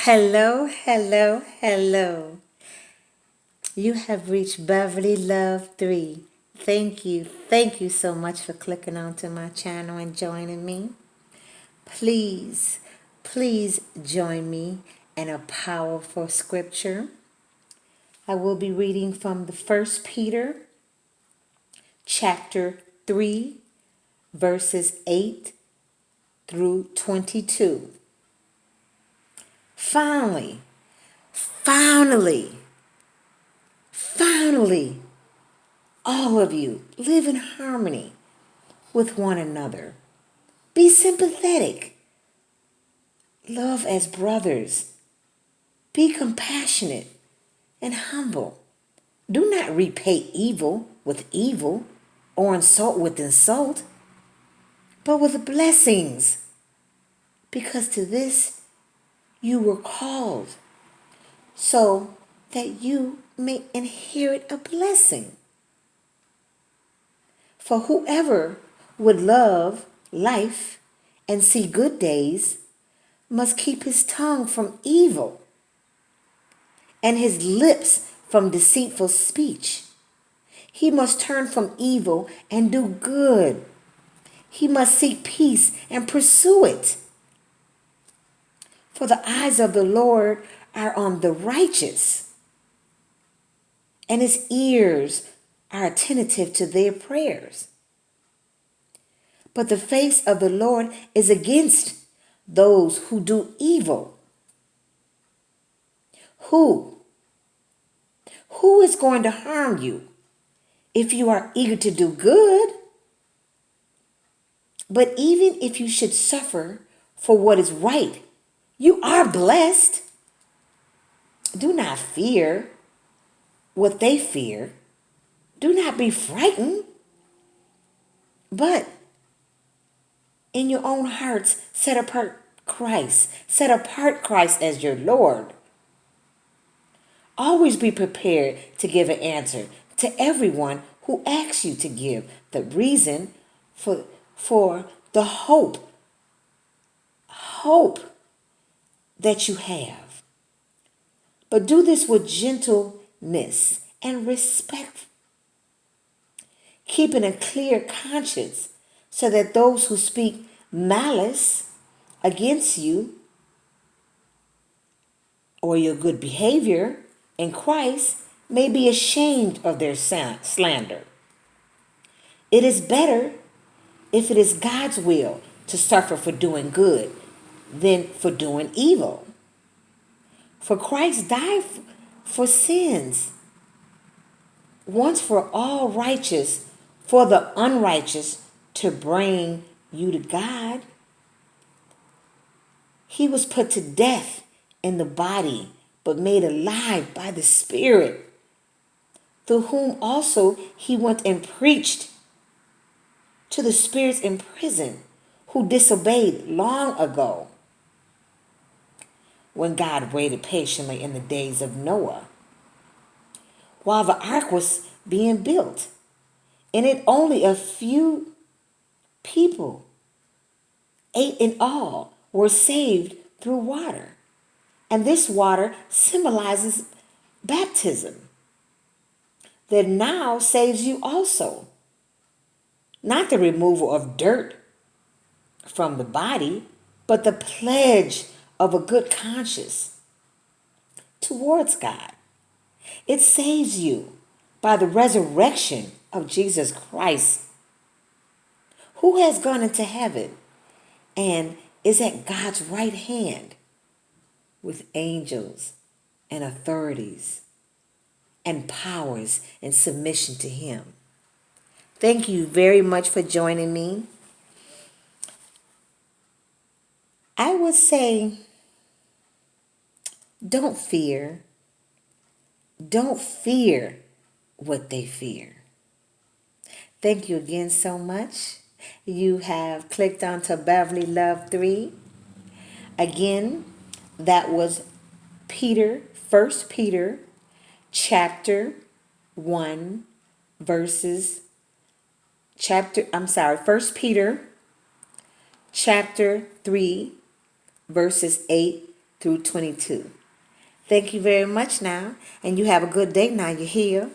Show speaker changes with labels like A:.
A: Hello, hello, hello. You have reached Beverly Love 3. Thank you so much for clicking onto my channel and joining me. Please, please join me in a powerful scripture. I will be reading from the 1 Peter chapter 3, verses 8 through 22. Finally, all of you live in harmony with one another. Be sympathetic. Love as brothers. Be compassionate and humble. Do not repay evil with evil or insult with insult, but with blessings, because to this you were called, so that you may inherit a blessing. For whoever would love life and see good days must keep his tongue from evil and his lips from deceitful speech. He must turn from evil and do good. He must seek peace and pursue it. For the eyes of the Lord are on the righteous, and his ears are attentive to their prayers. But the face of the Lord is against those who do evil. Who is going to harm you if you are eager to do good? But even if you should suffer for what is right, you are blessed. Do not fear what they fear. Do not be frightened. But in your own hearts, set apart Christ. Set apart Christ as your Lord. Always be prepared to give an answer to everyone who asks you to give the reason for the hope that you have. But do this with gentleness and respect, keeping a clear conscience, so that those who speak malice against you or your good behavior in Christ may be ashamed of their slander. It is better, if it is God's will, to suffer for doing good than for doing evil. For Christ died for sins once for all, righteous for the unrighteous, to bring you to God. He was put to death in the body, but made alive by the Spirit, through whom also he went and preached to the spirits in prison, who disobeyed long ago, when God waited patiently in the days of Noah, while the ark was being built. In it only a few people, 8 in all, were saved through water. And this water symbolizes baptism, that now saves you also. Not the removal of dirt from the body, but the pledge of a good conscience towards God. It saves you by the resurrection of Jesus Christ, who has gone into heaven and is at God's right hand with angels and authorities and powers in submission to him. Thank you very much for joining me. I would say, don't fear. Don't fear what they fear. Thank you again so much. You have clicked onto Beverly Love 3. Again, that was First Peter chapter 1 First Peter chapter 3 verses 8 through 22. Thank you very much now, and you have a good day now you're here.